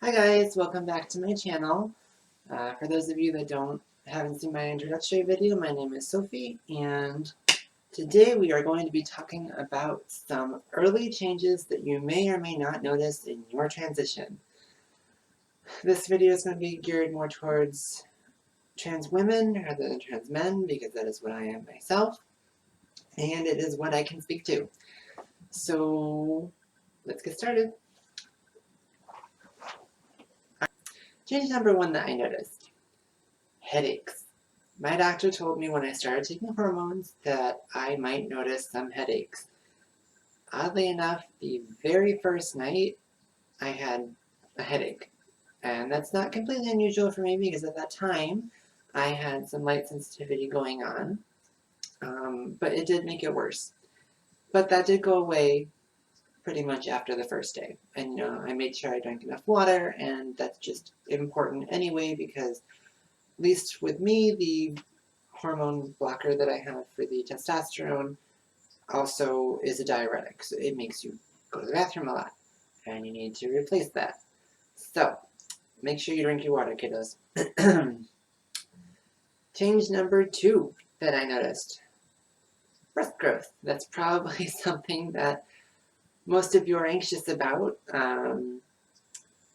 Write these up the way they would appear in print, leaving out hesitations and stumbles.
Hi guys, welcome back to my channel. For those of you that haven't seen my introductory video, my name is Sophie, and today we are going to be talking about some early changes that you may or may not notice in your transition. This video is going to be geared more towards trans women rather than trans men, because that is what I am myself, and it is what I can speak to. So let's get started. Change number one that I noticed: headaches. My doctor told me when I started taking hormones that I might notice some headaches. Oddly enough, the very first night I had a headache. And that's not completely unusual for me because at that time I had some light sensitivity going on. But it did make it worse. But that did go away pretty much after the first day. And I made sure I drank enough water, and that's just important anyway because, at least with me, the hormone blocker that I have for the testosterone also is a diuretic, so it makes you go to the bathroom a lot, and you need to replace that. So make sure you drink your water, kiddos. Change number two that I noticed: breast growth. That's probably something that most of you are anxious about.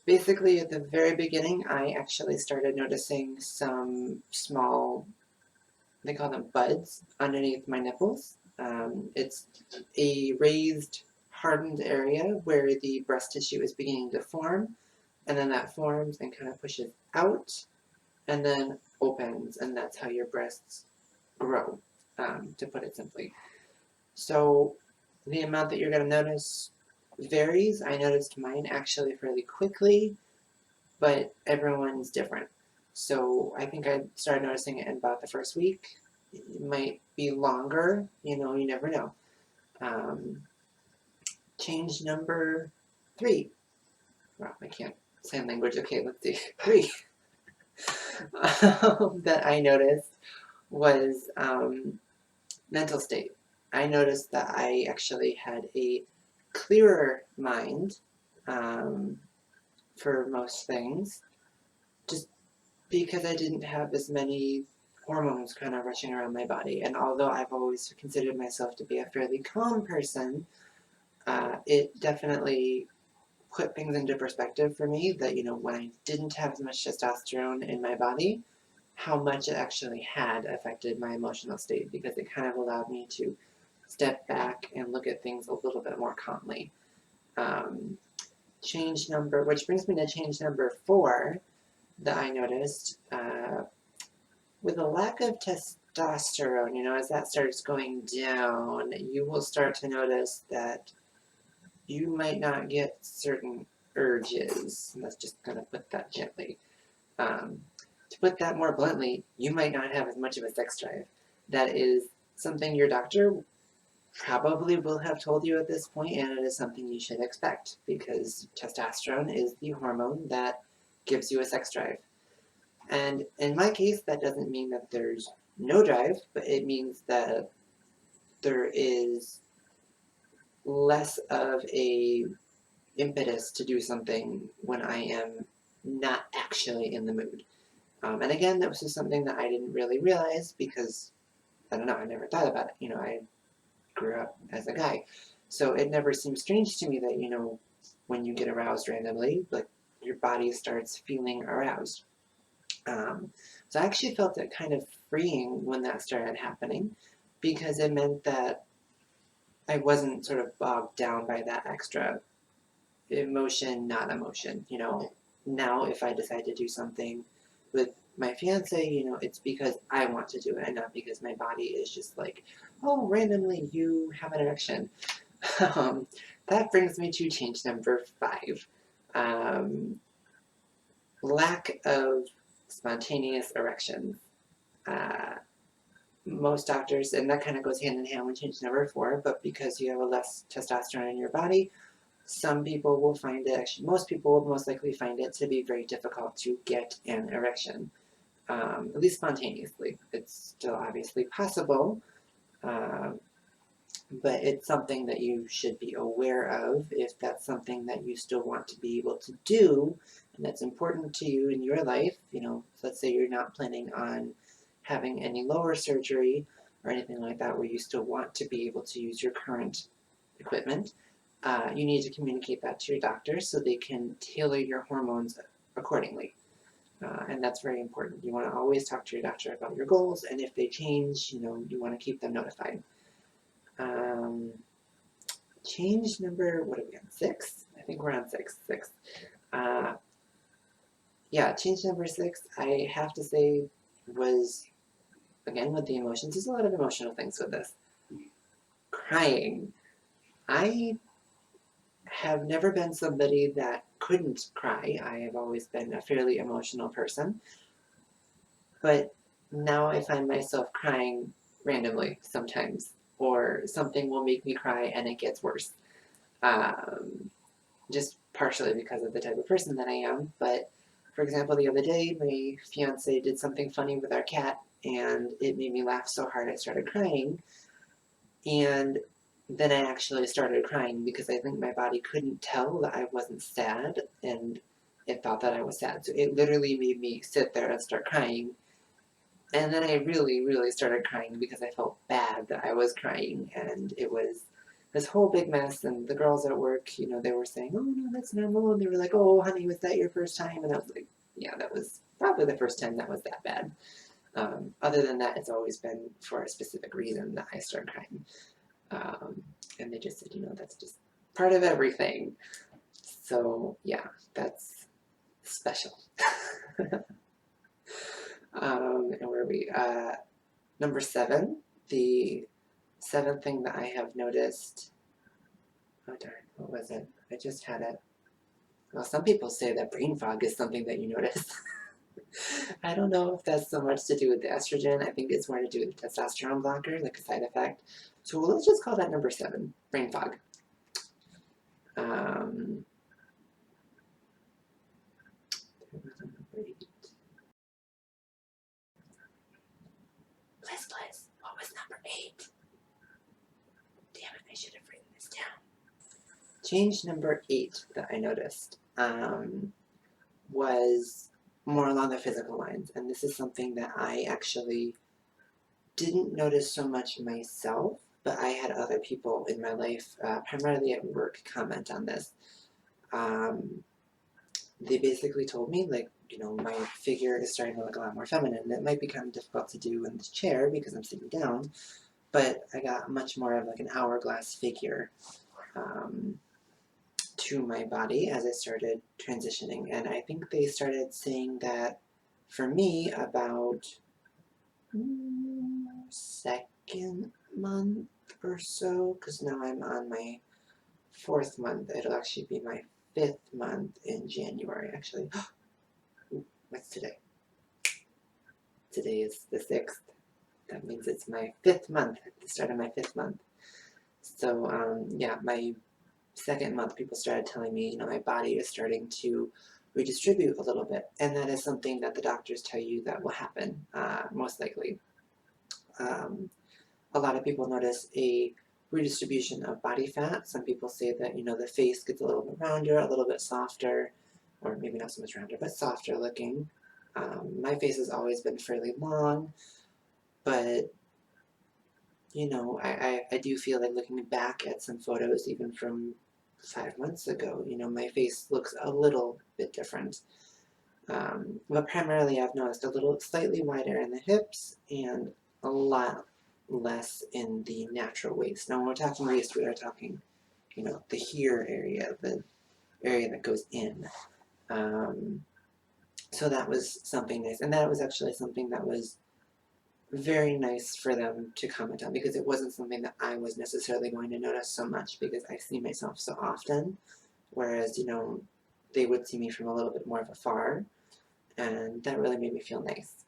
Basically, at the very beginning, I actually started noticing some small, they call them buds, underneath my nipples. It's a raised, hardened area where the breast tissue is beginning to form, and then that forms and kind of pushes out, and then opens, and that's how your breasts grow, to put it simply. So the amount that you're going to notice varies. I noticed mine actually fairly quickly, but everyone's different. So I think I started noticing it in about the first week. It might be longer, you never know. Change number three. Wow, I can't sign language. Okay, let's see. Three that I noticed was mental state. I noticed that I actually had a clearer mind for most things, just because I didn't have as many hormones kind of rushing around my body. And although I've always considered myself to be a fairly calm person, it definitely put things into perspective for me that, when I didn't have as much testosterone in my body, how much it actually had affected my emotional state, because it kind of allowed me to step back and look at things a little bit more calmly. Which brings me to change number four that I noticed. With a lack of testosterone, as that starts going down, you will start to notice that you might not get certain urges. Let's just kind of put that gently. To put that more bluntly, you might not have as much of a sex drive. That is something your doctor probably will have told you at this point, and it is something you should expect, because testosterone is the hormone that gives you a sex drive. And in my case, that doesn't mean that there's no drive, but it means that there is less of a impetus to do something when I am not actually in the mood. And again, that was just something that I didn't really realize because, I don't know, I never thought about it. I grew up as a guy. So it never seemed strange to me that, when you get aroused randomly, like, your body starts feeling aroused. So I actually felt it kind of freeing when that started happening, because it meant that I wasn't sort of bogged down by that extra emotion, not emotion. Now if I decide to do something with my fiance, it's because I want to do it, and not because my body is just like, oh, randomly you have an erection. That brings me to change number five. Lack of spontaneous erections. Most doctors, and that kind of goes hand in hand with change number four, but because you have a less testosterone in your body, some people will find it, actually most people will most likely find it to be very difficult to get an erection, at least spontaneously. It's still obviously possible, but it's something that you should be aware of if that's something that you still want to be able to do and that's important to you in your life, you know, let's say you're not planning on having any lower surgery or anything like that where you still want to be able to use your current equipment, you need to communicate that to your doctor so they can tailor your hormones accordingly. And that's very important. You want to always talk to your doctor about your goals, and if they change, you know, you want to keep them notified. Change number, what are we on, 6? I think we're on 6. Yeah, change number 6, I have to say, was, again, with the emotions, there's a lot of emotional things with this. Crying. I have never been somebody that couldn't cry. I have always been a fairly emotional person. But now I find myself crying randomly sometimes, or something will make me cry and it gets worse. Just partially because of the type of person that I am. But for example, the other day, my fiance did something funny with our cat, and it made me laugh so hard I started crying. And then I actually started crying because I think my body couldn't tell that I wasn't sad, and it thought that I was sad. So it literally made me sit there and start crying. And then I really, really started crying because I felt bad that I was crying, and it was this whole big mess. And the girls at work, you know, they were saying, "Oh no, that's normal," and they were like, "Oh, honey, was that your first time?" And I was like, "Yeah, that was probably the first time that was that bad." Other than that, it's always been for a specific reason that I started crying. And they just said, you know, that's just part of everything. So yeah, that's special. And where are we? Number 7, the 7th thing that I have noticed. Oh darn, what was it? I just had it. Well, some people say that brain fog is something that you notice. I don't know if that's so much to do with the estrogen. I think it's more to do with the testosterone blocker, like a side effect. So let's just call that number 7, brain fog. Liz, what was number 8? Damn it, I should have written this down. Change number 8 that I noticed was more along the physical lines, and this is something that I actually didn't notice so much myself, but I had other people in my life, primarily at work, comment on this. They basically told me, like, you know, my figure is starting to look a lot more feminine. It might be kind of difficult to do in this chair because I'm sitting down, but I got much more of like an hourglass figure to my body as I started transitioning. And I think they started saying that for me about 2nd month or so, because now I'm on my 4th month. It'll actually be my 5th month in January, actually. Ooh, what's today? Today is the 6th. That means it's my 5th month, the start of my 5th month. So, yeah, my 2nd month, people started telling me, you know, my body is starting to redistribute a little bit. And that is something that the doctors tell you that will happen, most likely. A lot of people notice a redistribution of body fat. Some people say that, you know, the face gets a little bit rounder, a little bit softer, or maybe not so much rounder, but softer looking. My face has always been fairly long, but, you know, I do feel like looking back at some photos, even from 5 months ago, you know, my face looks a little bit different. But primarily I've noticed a little slightly wider in the hips and a lot less in the natural waist. Now when we're talking waist, we are talking, you know, the here area, the area that goes in. So that was something nice. And that was actually something that was very nice for them to comment on, because it wasn't something that I was necessarily going to notice so much because I see myself so often. Whereas, you know, they would see me from a little bit more of afar. And that really made me feel nice.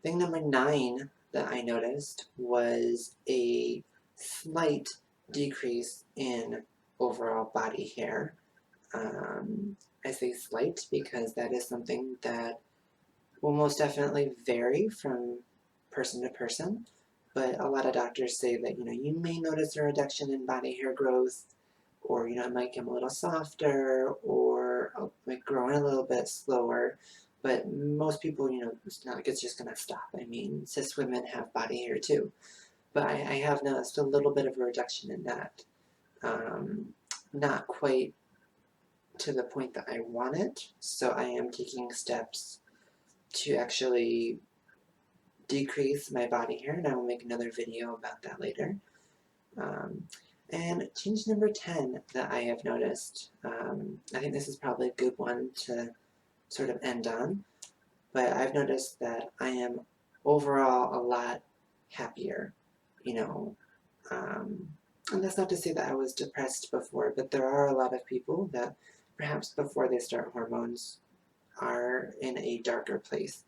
Thing number 9 that I noticed was a slight decrease in overall body hair. I say slight because that is something that will most definitely vary from person to person, but a lot of doctors say that, you know, you may notice a reduction in body hair growth, or, you know, it might get a little softer, or are like growing a little bit slower, but most people, it's not like it's just gonna stop. I mean, cis women have body hair too, but I have noticed a little bit of a reduction in that. Not quite to the point that I want it, so I am taking steps to actually decrease my body hair, and I will make another video about that later. And change number 10 that I have noticed, I think this is probably a good one to sort of end on, but I've noticed that I am overall a lot happier, and that's not to say that I was depressed before, but there are a lot of people that perhaps before they start hormones are in a darker place.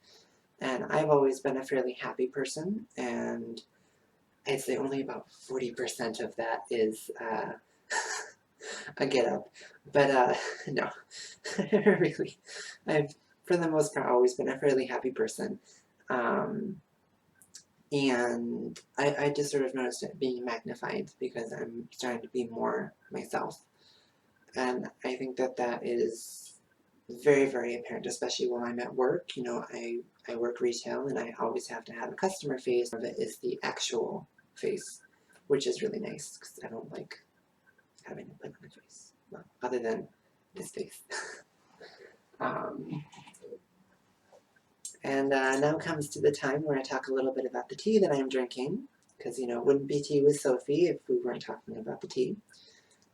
And I've always been a fairly happy person, and I'd say only about 40% of that is a get up. But no, really, I've for the most part always been a fairly happy person. And I just sort of noticed it being magnified because I'm starting to be more myself. And I think that that is very, very apparent, especially when I'm at work. I work retail and I always have to have a customer face. Part of it is the actual face, which is really nice because I don't like having to put on a face, well, other than this face. And now comes to the time where I talk a little bit about the tea that I'm drinking, because, it wouldn't be tea with Sophie if we weren't talking about the tea.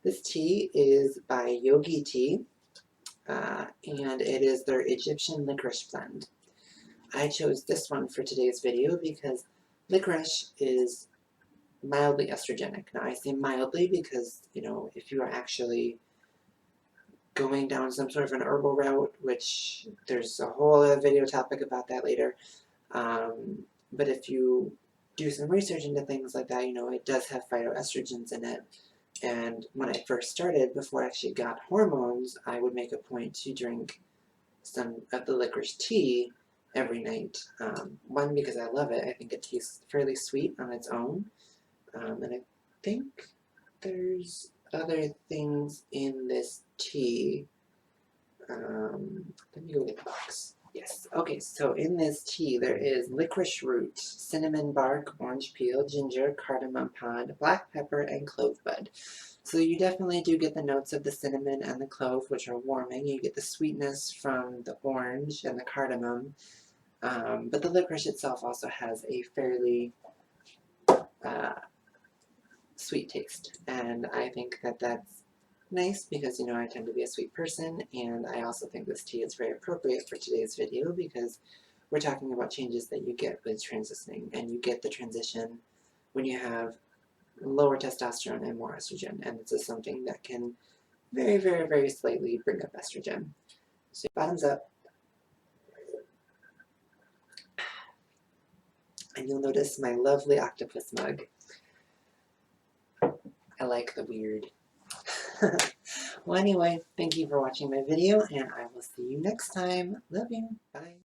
This tea is by Yogi Tea, and it is their Egyptian licorice blend. I chose this one for today's video because licorice is mildly estrogenic. Now, I say mildly because, if you are actually going down some sort of an herbal route, which there's a whole other video topic about that later, but if you do some research into things like that, it does have phytoestrogens in it. And when I first started, before I actually got hormones, I would make a point to drink some of the licorice tea every night. One, because I love it. I think it tastes fairly sweet on its own. And I think there's other things in this tea. Let me go get the box. Yes. Okay, so in this tea there is licorice root, cinnamon bark, orange peel, ginger, cardamom pod, black pepper, and clove bud. So you definitely do get the notes of the cinnamon and the clove, which are warming. You get the sweetness from the orange and the cardamom. But the licorice itself also has a fairly sweet taste. And I think that that's nice because, I tend to be a sweet person, and I also think this tea is very appropriate for today's video because we're talking about changes that you get with transitioning, and you get the transition when you have lower testosterone and more estrogen, and this is something that can very, very, very slightly bring up estrogen. So bottoms up, and you'll notice my lovely octopus mug. I like the weird. Well, anyway, thank you for watching my video, and I will see you next time. Love you. Bye.